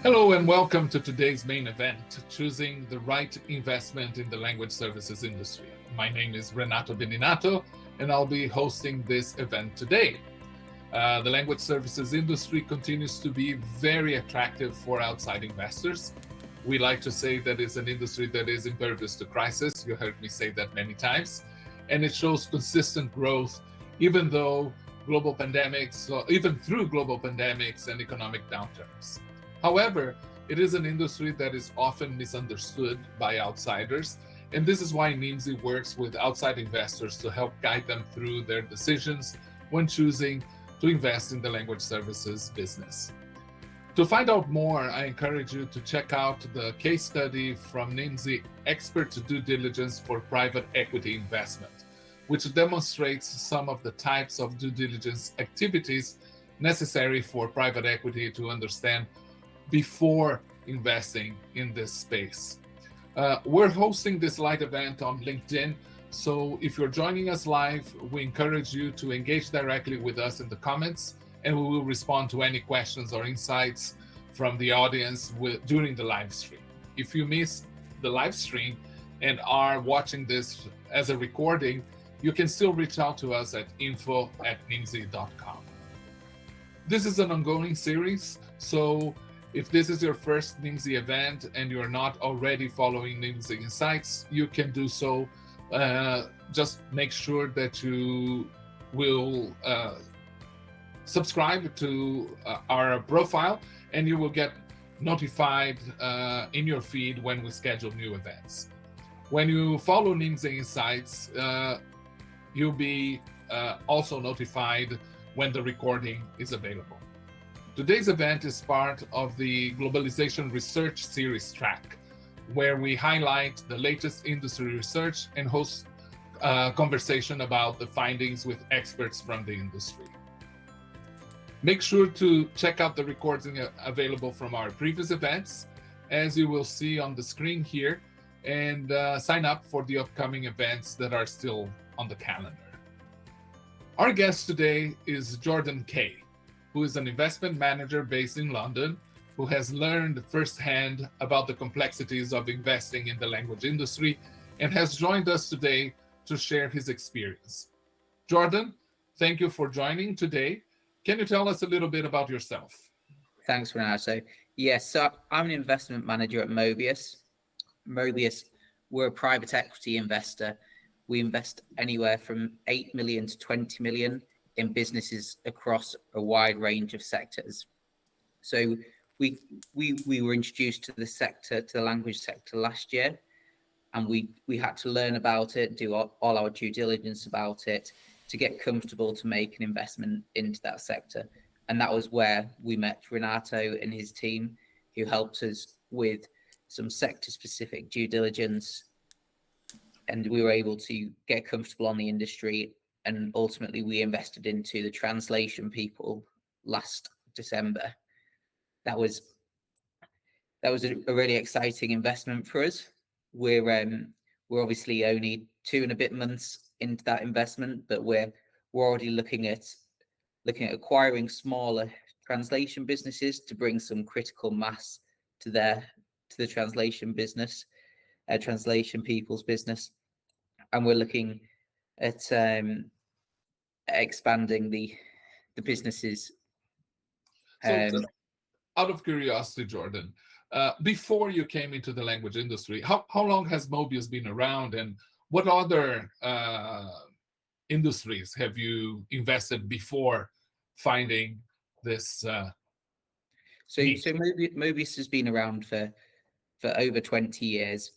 Hello and welcome to today's main event, choosing the right investment in the language services industry. My name is Renato Beninato and I'll be hosting this event today. The language services industry continues to be very attractive for outside investors. We like to say that it's an industry that is impervious to crisis. You heard me say that many times. And it shows consistent growth, even though global pandemics, or even through global pandemics and economic downturns. However, it is an industry that is often misunderstood by outsiders, and this is why Nimdzi works with outside investors to help guide them through their decisions when choosing to invest in the language services business. To find out more, I encourage you to check out the case study from Nimdzi Expert Due Diligence for Private Equity Investment, which demonstrates some of the types of due diligence activities necessary for private equity to understand before investing in this space. We're hosting this live event on LinkedIn, so if you're joining us live, we encourage you to engage directly with us in the comments, and we will respond to any questions or insights from the audience during the live stream. If you missed the live stream and are watching this as a recording, you can still reach out to us at info@nimdzi.com. This is an ongoing series, so if this is your first Nimdzi event and you're not already following Nimdzi Insights, you can do so. Just make sure that you will subscribe to our profile and you will get notified in your feed when we schedule new events. When you follow Nimdzi Insights, you'll be also notified when the recording is available. Today's event is part of the Globalization Research Series track, where we highlight the latest industry research and host a conversation about the findings with experts from the industry. Make sure to check out the recording available from our previous events, as you will see on the screen here, and sign up for the upcoming events that are still on the calendar. Our guest today is Jordan Kay, who is an investment manager based in London, who has learned firsthand about the complexities of investing in the language industry and has joined us today to share his experience. Jordan, thank you for joining today. Can you tell us a little bit about yourself? Thanks, Renato. Yes, so I'm an investment manager at Mobeus. Mobeus, we're a private equity investor. We invest anywhere from 8 million to 20 million in businesses across a wide range of sectors. So we were introduced to the sector, to the language sector last year, and we had to learn about it, do all our due diligence about it to get comfortable to make an investment into that sector. And that was where we met Renato and his team, who helped us with some sector-specific due diligence, and we were able to get comfortable on the industry. And ultimately, we invested into the translation people last December. That was a really exciting investment for us. We're obviously only 2 and a bit months into that investment, but we're already looking at acquiring smaller translation businesses to bring some critical mass to the translation business, translation people's business, and we're looking at expanding the businesses. So just out of curiosity, Jordan, before you came into the language industry, how long has Mobeus been around, and what other industries have you invested before finding this? So Mobeus has been around for over 20 years.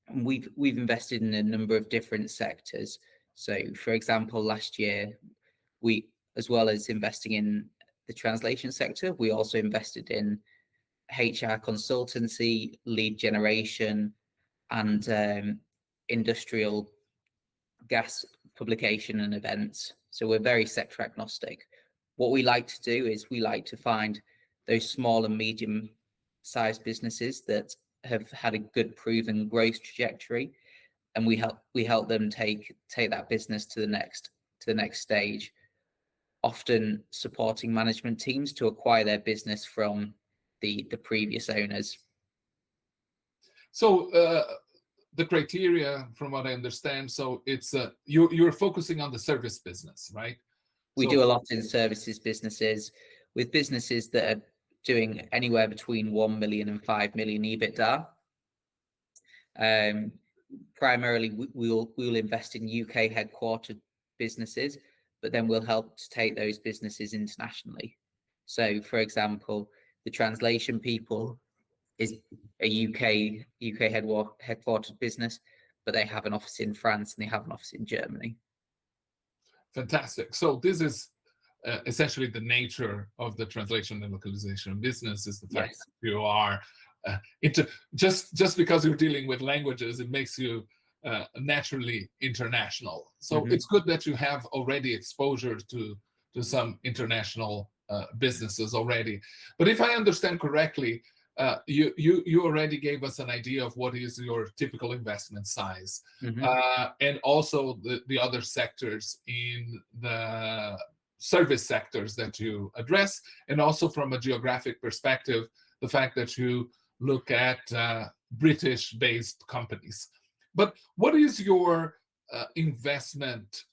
And we've invested in a number of different sectors. So, for example, last year, we, as well as investing in the translation sector, we also invested in HR consultancy, lead generation, and industrial gas publication and events. So we're very sector agnostic. What we like to do is we like to find those small and medium-sized businesses that have had a good proven growth trajectory, and we help them take that business to the next stage, often supporting management teams to acquire their business from the previous owners. So the criteria, from what I understand, so it's you're focusing on the service business, right? We So, do a lot in services businesses, with businesses that are doing anywhere between 1 million and 5 million EBITDA. Primarily, we'll invest in UK headquartered businesses, but then we'll help to take those businesses internationally. So, for example, the translation people is a UK headquartered business, but they have an office in France and they have an office in Germany. fantastic. So this is essentially the nature of the translation and localization business, is the fact that you are just because you're dealing with languages, it makes you naturally international. So it's good that you have already exposure to some international businesses already. But if I understand correctly, you already gave us an idea of what is your typical investment size, and also the other sectors in the service sectors that you address, and also from a geographic perspective, the fact that you look at British-based companies. But what is your investment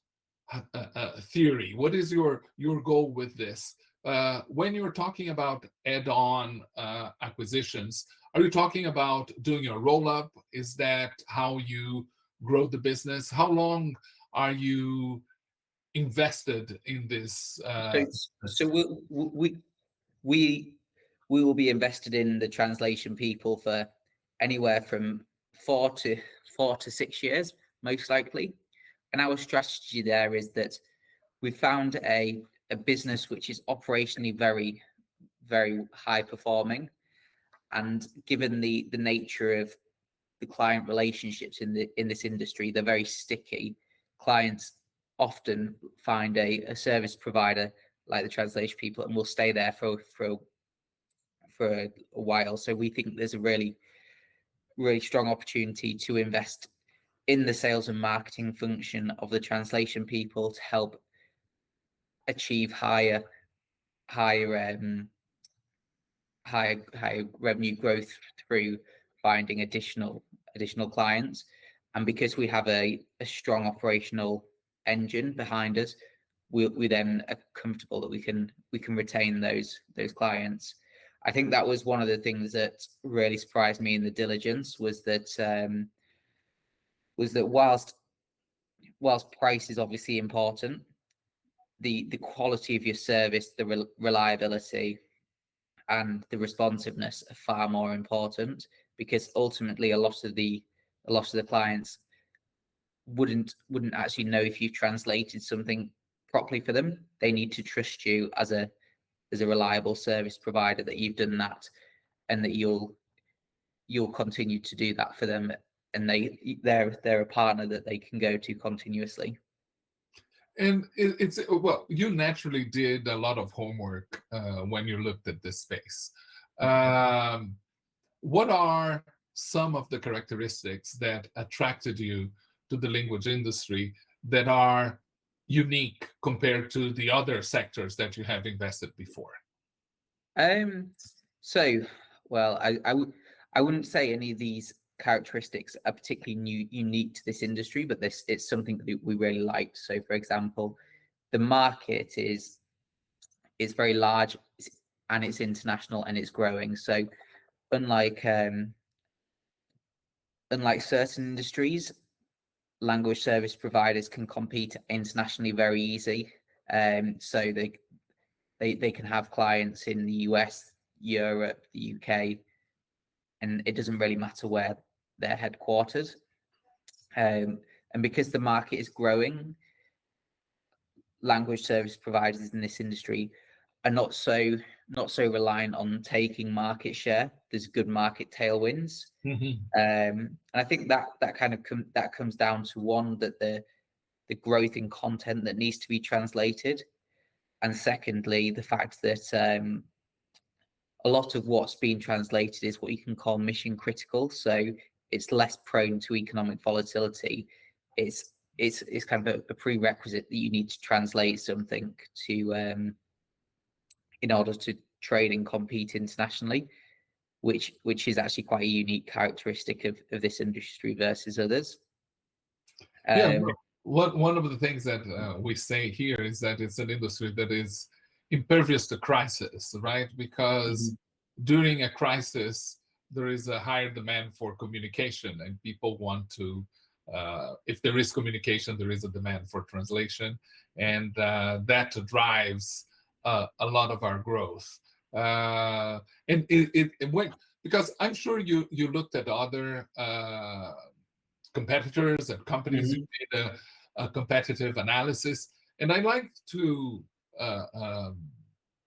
theory? What is your goal with this? When you're talking about add-on acquisitions, are you talking about doing a roll-up? Is that how you grow the business? How long are you invested in this? So we will be invested in the translation people for anywhere from 4 to 6 years, most likely. And our strategy there is that we found a business which is operationally very, very high performing, and given the nature of the client relationships in this industry, they're very sticky. Clients often find a service provider like the translation people and will stay there for a while. So we think there's a really, really strong opportunity to invest in the sales and marketing function of the translation people to help achieve higher revenue growth through finding additional clients. And because we have a strong operational engine behind us, we then are comfortable that we can retain those clients. I think that was one of the things that really surprised me in the diligence, was that whilst price is obviously important, the quality of your service, the reliability, and the responsiveness are far more important, because ultimately a lot of the clients wouldn't actually know if you translated something properly for them. They need to trust you as a reliable service provider, that you've done that, and that you'll continue to do that for them, and they're a partner that they can go to continuously. And it's well, you naturally did a lot of homework when you looked at this space. What are some of the characteristics that attracted you to the language industry that are unique compared to the other sectors that you have invested before? So, well, I wouldn't say any of these characteristics are particularly unique to this industry, but it's something that we really like. So, for example, the market is very large, and it's international, and it's growing. So, unlike certain industries, language service providers can compete internationally very easy. So they can have clients in the US, Europe, the UK, and it doesn't really matter where they're headquartered. And because the market is growing, language service providers in this industry are not so reliant on taking market share. There's good market tailwinds. And I think that kind of comes down to, one, that the growth in content that needs to be translated, and secondly, the fact that a lot of what's being translated is what you can call mission critical, so it's less prone to economic volatility. It's kind of a prerequisite that you need to translate something to in order trade and compete internationally, which is actually quite a unique characteristic of this industry versus others. Yeah, one of the things that we say here is that it's an industry that is impervious to crisis, right? Because during a crisis, there is a higher demand for communication, and people want to, if there is communication, there is a demand for translation, and that drives a lot of our growth. And it went, because I'm sure you looked at other competitors and companies who made a competitive analysis. And I'd like to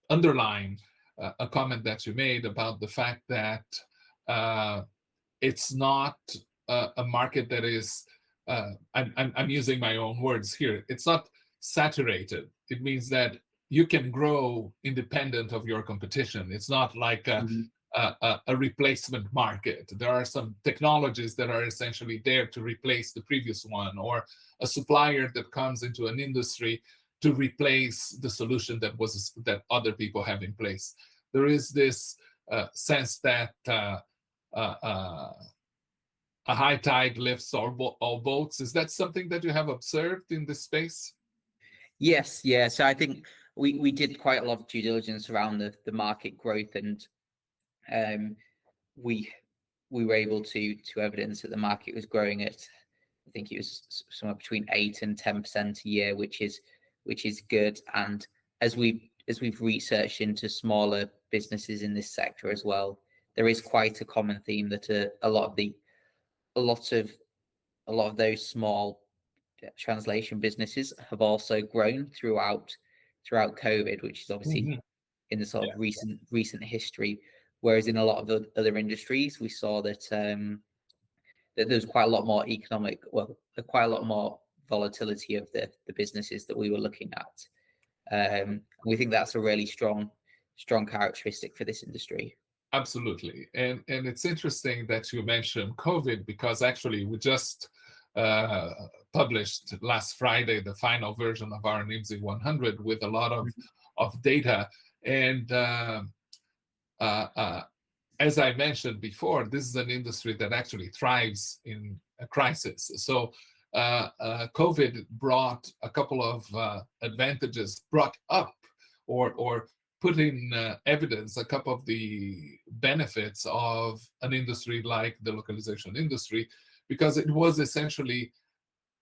underline a comment that you made about the fact that it's not a market that is, I'm using my own words here, it's not saturated. It means that you can grow independent of your competition. It's not like a replacement market. There are some technologies that are essentially there to replace the previous one, or a supplier that comes into an industry to replace the solution that other people have in place. There is this sense that a high tide lifts all boats. Is that something that you have observed in this space? Yes, yeah. So I think we did quite a lot of due diligence around the market growth, and we were able to evidence that the market was growing at, I think it was somewhere between 8 and 10% a year, which is good. And as we've researched into smaller businesses in this sector as well, there is quite a common theme that a lot of those small translation businesses have also grown throughout COVID, which is obviously in the sort of recent history. Whereas in a lot of the other industries, we saw that that there's quite a lot more quite a lot more volatility of the businesses that we were looking at. We think that's a really strong characteristic for this industry. Absolutely. And it's interesting that you mentioned COVID, because actually we just published last Friday the final version of our Nimdzi 100 with a lot of data. And as I mentioned before, this is an industry that actually thrives in a crisis. So COVID brought a couple of advantages, brought up or put in evidence a couple of the benefits of an industry like the localization industry, because it was essentially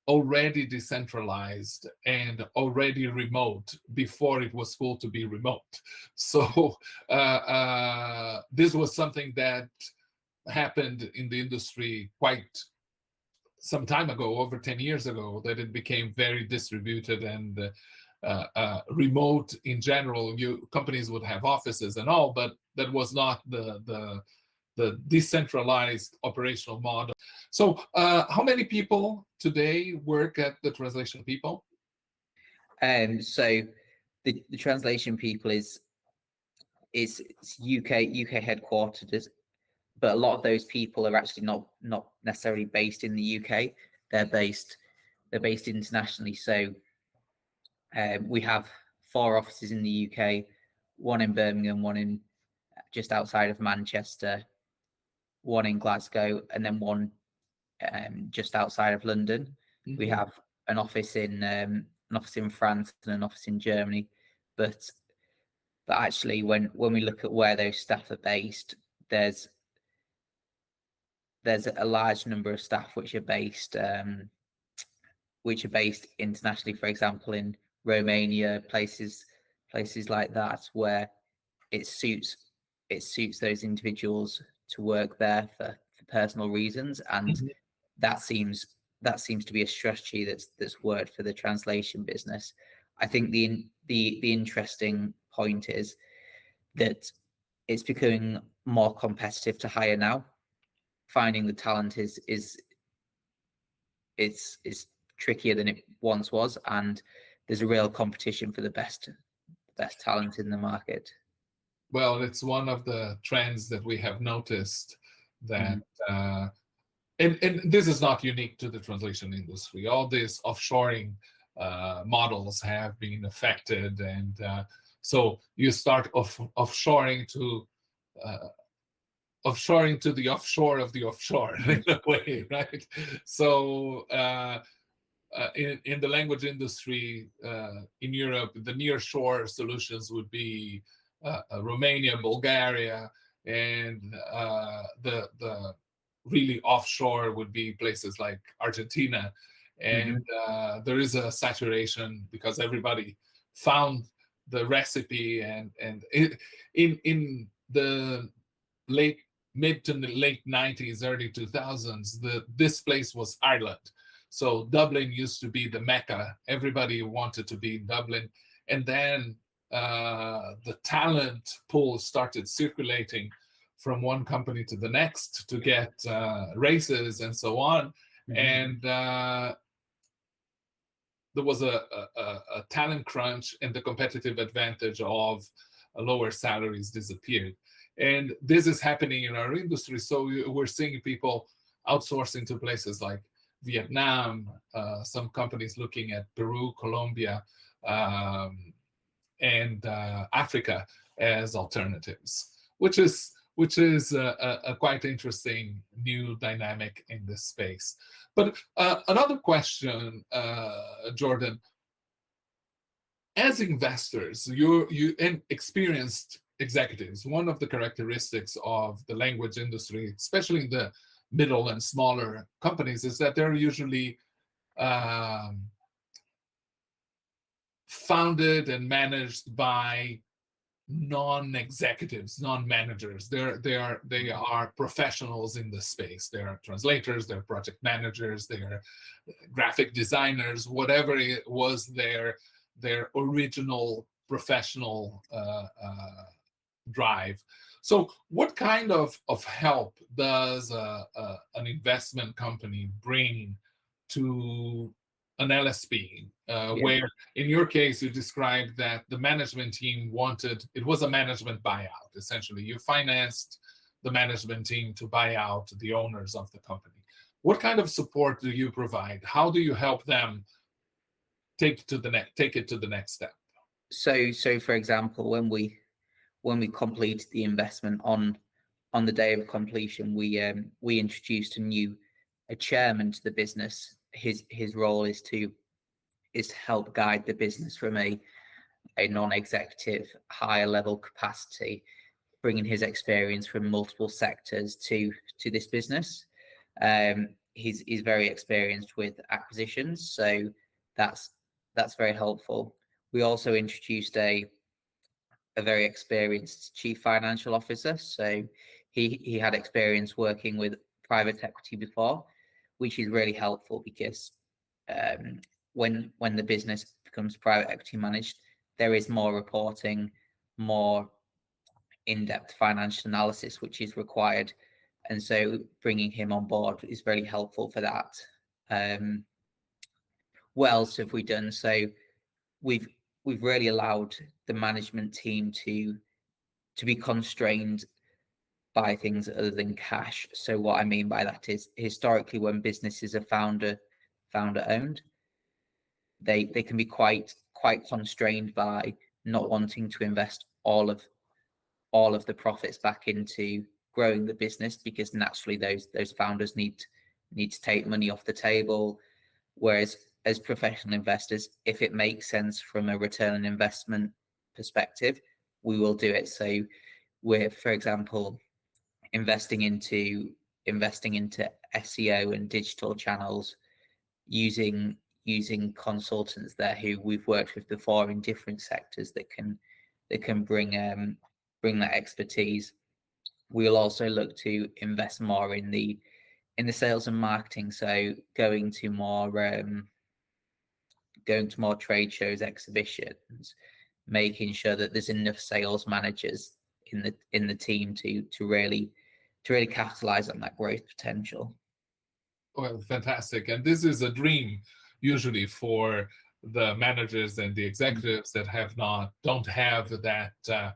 already decentralized and already remote before it was cool to be remote. So this was something that happened in the industry quite some time ago, over 10 years ago, that it became very distributed and remote in general. Companies would have offices and all, but that was not the decentralized operational model. So how many people today work at the Translation People? So the Translation People is UK headquartered, but a lot of those people are actually not necessarily based in the UK. They're based internationally. So we have 4 offices in the UK, one in Birmingham, one in just outside of Manchester, one in Glasgow, and then one just outside of London. We have an office in France and an office in Germany. But actually, when we look at where those staff are based, there's a large number of staff which are based internationally. For example, in Romania, places like that, where it suits those individuals to work there for personal reasons, and that seems to be a strategy that's worked for the translation business. I think the interesting point is that it's becoming more competitive to hire now. Finding the talent is trickier than it once was, and there's a real competition for the best talent in the market. Well, it's one of the trends that we have noticed, that and this is not unique to the translation industry. All these offshoring models have been affected, and So you start offshoring to the offshore of the offshore in a way, right? So in the language industry in Europe, the nearshore solutions would be Romania, Bulgaria, and the really offshore would be places like Argentina. And there is a saturation because everybody found the recipe, and in the mid to the late 90s, early 2000s, this place was Ireland. So Dublin used to be the Mecca. Everybody wanted to be in Dublin. And then the talent pool started circulating from one company to the next to get races and so on. And there was a talent crunch, and the competitive advantage of lower salaries disappeared. And this is happening in our industry. So we're seeing people outsourcing to places like Vietnam, some companies looking at Peru, Colombia, and Africa as alternatives, which is a quite interesting new dynamic in this space. But another question, Jordan, as investors, you and experienced executives, one of the characteristics of the language industry, especially in the middle and smaller companies, is that they're usually founded and managed by non-executives, non-managers. They are professionals in the space. They are translators, they're project managers, they are graphic designers, whatever it was their original professional drive. So what kind of help does an investment company bring to an LSP, where in your case you described that the management team it was a management buyout, essentially. You financed the management team to buy out the owners of the company. What kind of support do you provide? How do you help them take it to the next step? So for example, when we completed the investment on the day of completion, we introduced a chairman to the business. His role is to help guide the business from a non-executive higher level capacity, bringing his experience from multiple sectors to this business. He's very experienced with acquisitions, so that's very helpful. We also introduced a very experienced chief financial officer, so he had experience working with private equity before, which is really helpful because when the business becomes private equity managed, there is more reporting, more in-depth financial analysis which is required, and so bringing him on board is really helpful for that. What else have we done? So we've really allowed the management team to be constrained by things other than cash. So what I mean by that is, historically, when businesses are founder owned, they can be quite constrained by not wanting to invest all of the profits back into growing the business, because naturally those founders need to take money off the table. Whereas as professional investors, if it makes sense from a return on investment perspective, we will do it. So we're, for example, investing into SEO and digital channels, using consultants there who we've worked with before in different sectors that can bring that expertise. We'll also look to invest more in the sales and marketing, so going to more trade shows, exhibitions, making sure that there's enough sales managers in the team to really capitalize on that growth potential. Well, fantastic. And this is a dream usually for the managers and the executives that don't have that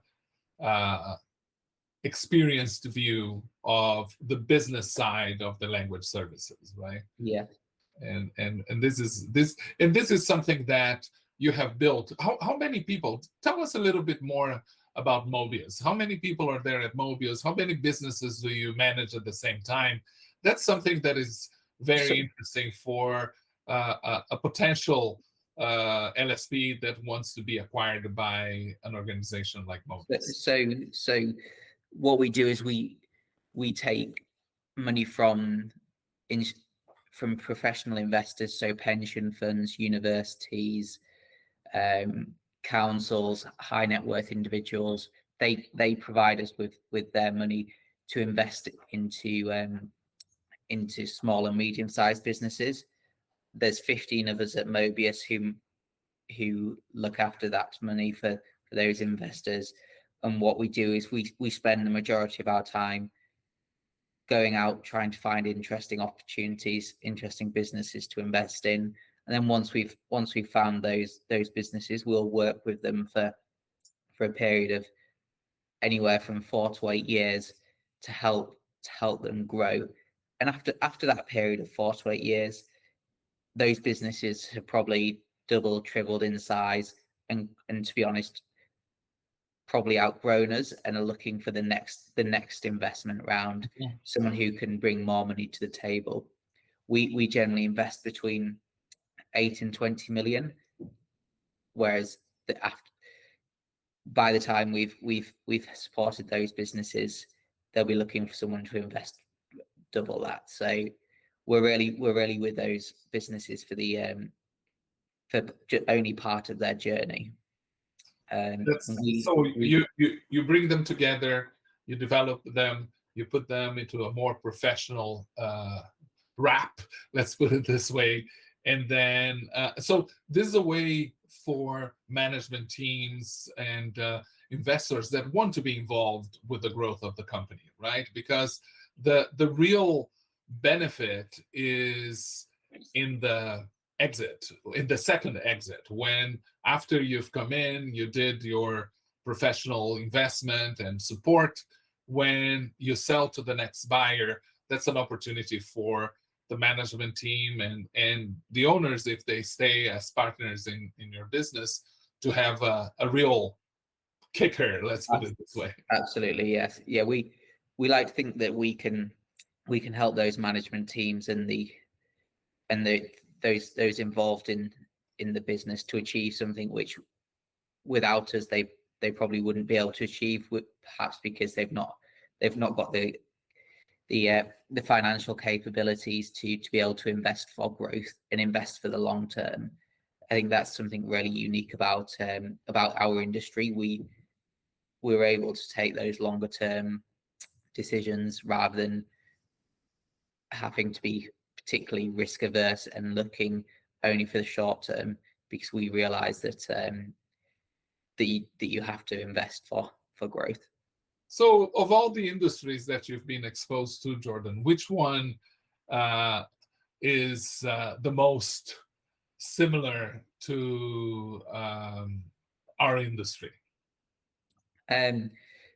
experienced view of the business side of the language services, right? Yeah. And this is something that you have built. How many people? Tell us a little bit more about Mobeus. How many people are there at Mobeus? How many businesses do you manage at the same time? That's something that is very interesting for a potential LSP that wants to be acquired by an organization like Mobeus. So what we do is we take money from professional investors, so pension funds, universities, councils, high net worth individuals. They provide us with their money to invest into small and medium sized businesses. There's 15 of us at Mobeus who look after that money for those investors. And what we do is we spend the majority of our time going out trying to find interesting opportunities, interesting businesses to invest in. And then once we've found those businesses, we'll work with them for a period of anywhere from 4 to 8 years to help them grow. And after that period of 4 to 8 years, those businesses have probably doubled, tripled in size, and to be honest, probably outgrown us and are looking for the next investment round, someone who can bring more money to the table. We generally invest between 8 and 20 million, whereas by the time we've supported those businesses, they'll be looking for someone to invest double that. So we're really with those businesses for only part of their journey. So you bring them together, you develop them, you put them into a more professional wrap, let's put it this way, and then so this is a way for management teams and investors that want to be involved with the growth of the company, right? Because the real benefit is in the second exit, when after you've come in, you did your professional investment and support, when you sell to the next buyer, that's an opportunity for the management team and the owners, if they stay as partners in your business, to have a real kicker, let's put it this way. Absolutely, yes. Yeah, we like to think that we can help those management teams and those involved in the business to achieve something which without us they probably wouldn't be able to achieve, perhaps because they've not got the financial capabilities to be able to invest for growth and invest for the long term. I think that's something really unique about our industry. We're able to take those longer term decisions rather than having to be particularly risk averse and looking only for the short term, because we realize that that you have to invest for growth. So of all the industries that you've been exposed to, Jordan, which one is the most similar to our industry?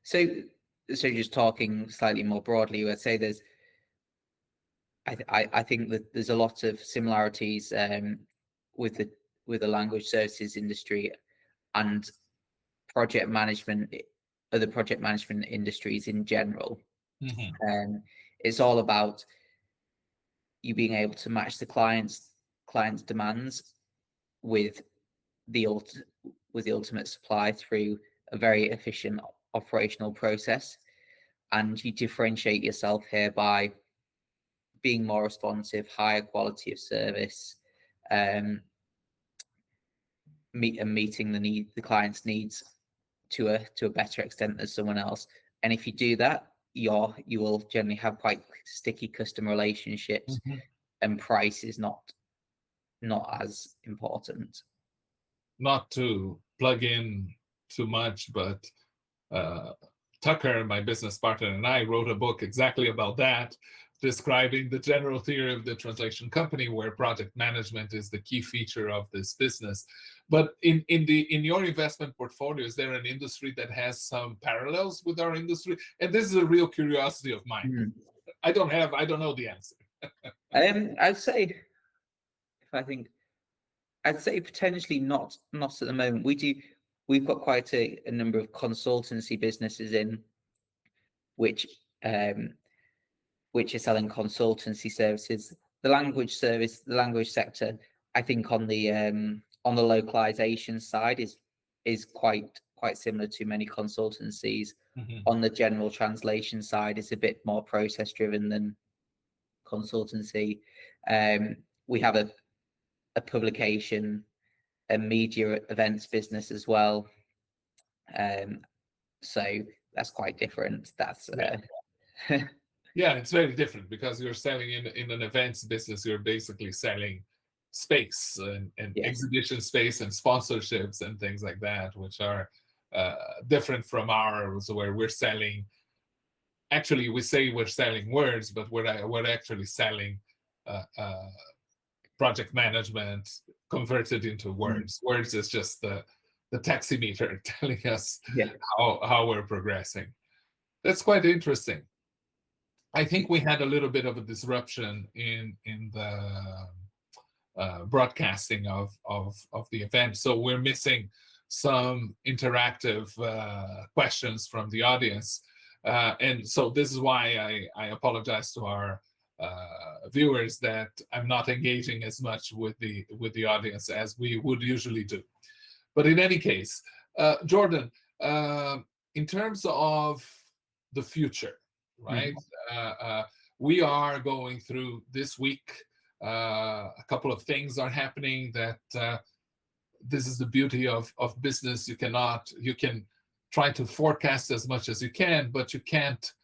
So just talking slightly more broadly, I'd say I think that there's a lot of similarities with the language services industry and other project management industries in general. Mm-hmm. It's all about you being able to match the client's demands with the ultimate supply through a very efficient operational process, and you differentiate yourself here by being more responsive, higher quality of service, meeting the client's needs to a better extent than someone else. And if you do that, you will generally have quite sticky customer relationships, mm-hmm. and price is not as important. Not to plug in too much, but Tucker, my business partner, and I wrote a book exactly about that, describing the general theory of the translation company, where project management is the key feature of this business. But in your investment portfolio, is there an industry that has some parallels with our industry? And this is a real curiosity of mine. Mm. I don't know the answer. I'd say, I'd say potentially not at the moment. We've got quite a number of consultancy businesses in which which are selling consultancy services. The language sector, I think on the localization side is quite similar to many consultancies. On the general translation side, it's a bit more process driven than consultancy. We have a publication and media events business as well. So that's quite different. That's yeah, it's very different because you're selling in an events business. You're basically selling space and yes. exhibition space and sponsorships and things like that, which are different from ours, where we're selling. Actually, we say we're selling words, but we're actually selling project management converted into words. Words is just the taximeter telling us how we're progressing. That's quite interesting. I think we had a little bit of a disruption in the broadcasting of the event, so we're missing some interactive questions from the audience, and so this is why I apologize to our viewers that I'm not engaging as much with the audience as we would usually do. But in any case, Jordan, in terms of the future, right? We are going through this week. A couple of things are happening that this is the beauty of business. You can try to forecast as much as you can, but you can't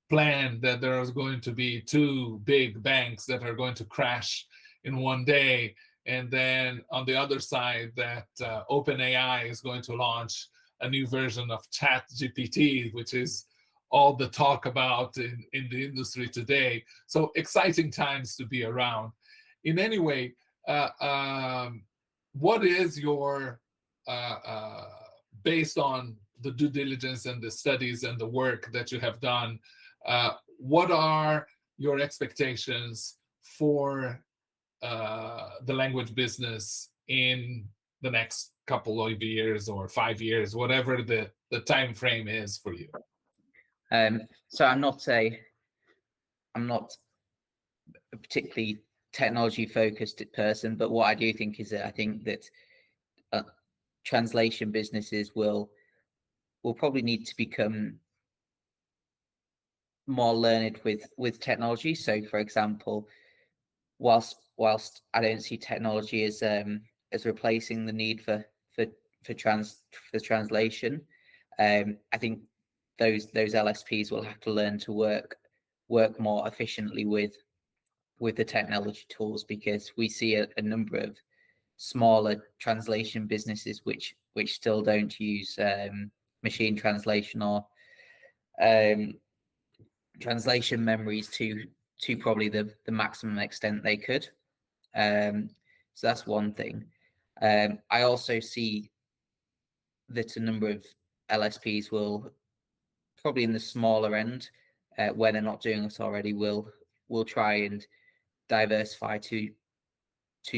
plan that there is going to be two big banks that are going to crash in one day, and then on the other side that OpenAI is going to launch a new version of ChatGPT, which is all the talk about in the industry today. So exciting times to be around. In any way, what is your, based on the due diligence and the studies and the work that you have done, what are your expectations for the language business in the next couple of years or 5 years, whatever the time frame is for you? So I'm not a particularly technology focused person, but what I do think is that I think that translation businesses will probably need to become more learned with technology. So, for example, whilst I don't see technology as replacing the need for translation, I think those LSPs will have to learn to work more efficiently with the technology tools, because we see a number of smaller translation businesses which still don't use machine translation or translation memories to probably the maximum extent they could. So that's one thing. I also see that a number of LSPs will probably in the smaller end, where they're not doing it already, will try and diversify to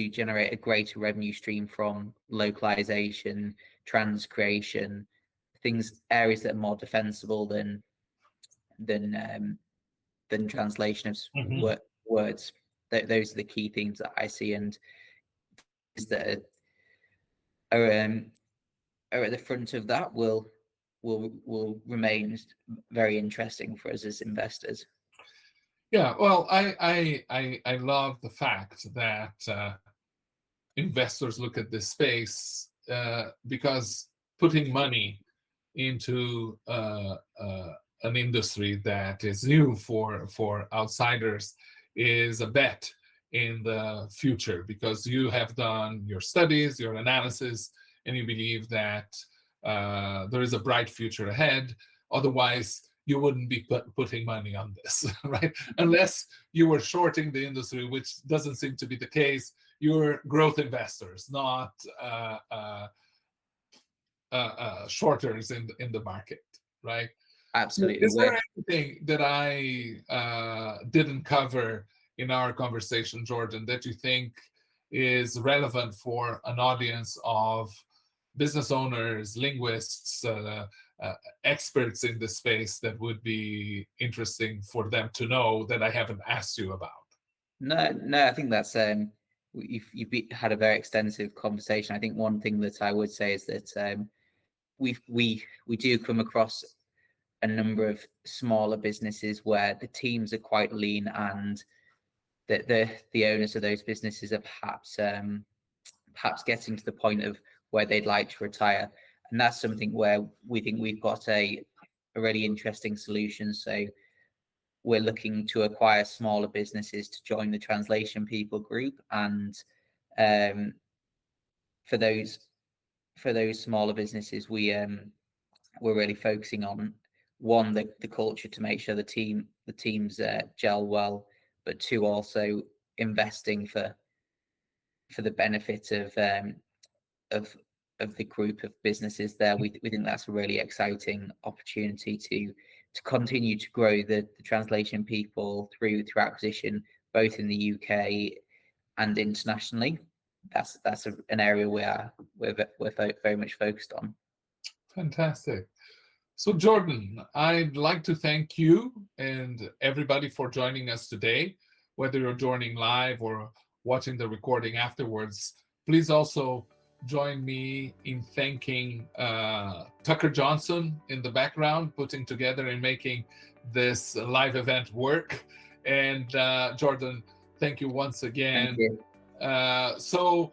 generate a greater revenue stream from localization, transcreation, areas that are more defensible than translation of words. Those are the key themes that I see, and is that are at the front of that will remain very interesting for us as investors. Yeah, well, I love the fact that investors look at this space, because putting money into an industry that is new for outsiders is a bet in the future, because you have done your studies, your analysis, and you believe that there is a bright future ahead. Otherwise, you wouldn't be putting money on this, right? Unless you were shorting the industry, which doesn't seem to be the case. You're growth investors, not shorters in the market, right? Absolutely. Is there anything that I didn't cover in our conversation, Jordan, that you think is relevant for an audience of business owners, linguists, experts in the space that would be interesting for them to know that I haven't asked you about? No, I think that's had a very extensive conversation. I think one thing that I would say is that we do come across a number of smaller businesses where the teams are quite lean, and the owners of those businesses are perhaps getting to the point of where they'd like to retire, and that's something where we think we've got a really interesting solution. So we're looking to acquire smaller businesses to join the Translation People group, and for those smaller businesses, we're really focusing on, one, the culture, to make sure the teams gel well, but two, also investing for the benefit of the group of businesses there. We think that's a really exciting opportunity to continue to grow the Translation People through acquisition, both in the UK and internationally. That's an area we're very much focused on. Fantastic. So Jordan, I'd like to thank you and everybody for joining us today. Whether you're joining live or watching the recording afterwards, please also join me in thanking Tucker Johnson in the background, putting together and making this live event work. And Jordan, thank you once again. Thank you. So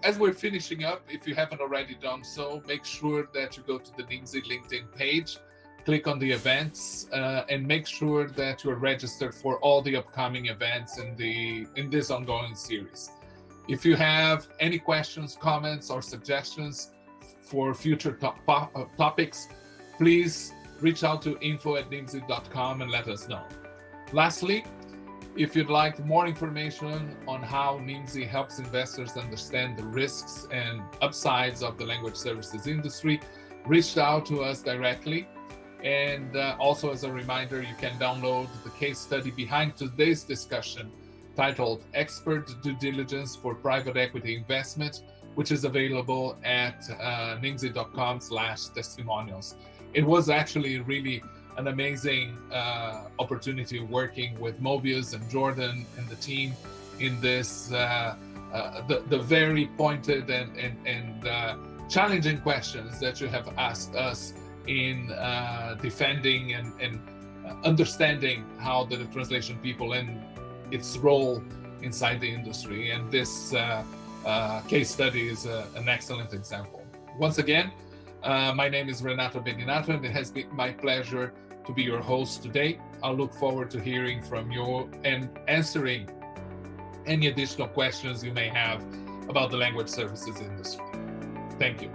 as we're finishing up, if you haven't already done so, make sure that you go to the Nimdzi LinkedIn page, click on the events, and make sure that you're registered for all the upcoming events in this ongoing series. If you have any questions, comments, or suggestions for future topics, please reach out to info@nimdzi.com and let us know. Lastly, if you'd like more information on how Nimdzi helps investors understand the risks and upsides of the language services industry, reach out to us directly. And also, as a reminder, you can download the case study behind today's discussion, titled Expert Due Diligence for Private Equity Investment, which is available at nimdzi.com/testimonials. It was actually really an amazing opportunity working with Mobeus and Jordan and the team in this, the very pointed and challenging questions that you have asked us in defending and understanding how the Translation People and its role inside the industry. And this case study is an excellent example. Once again, my name is Renato Beninato, and it has been my pleasure to be your host today. I'll look forward to hearing from you and answering any additional questions you may have about the language services industry. Thank you.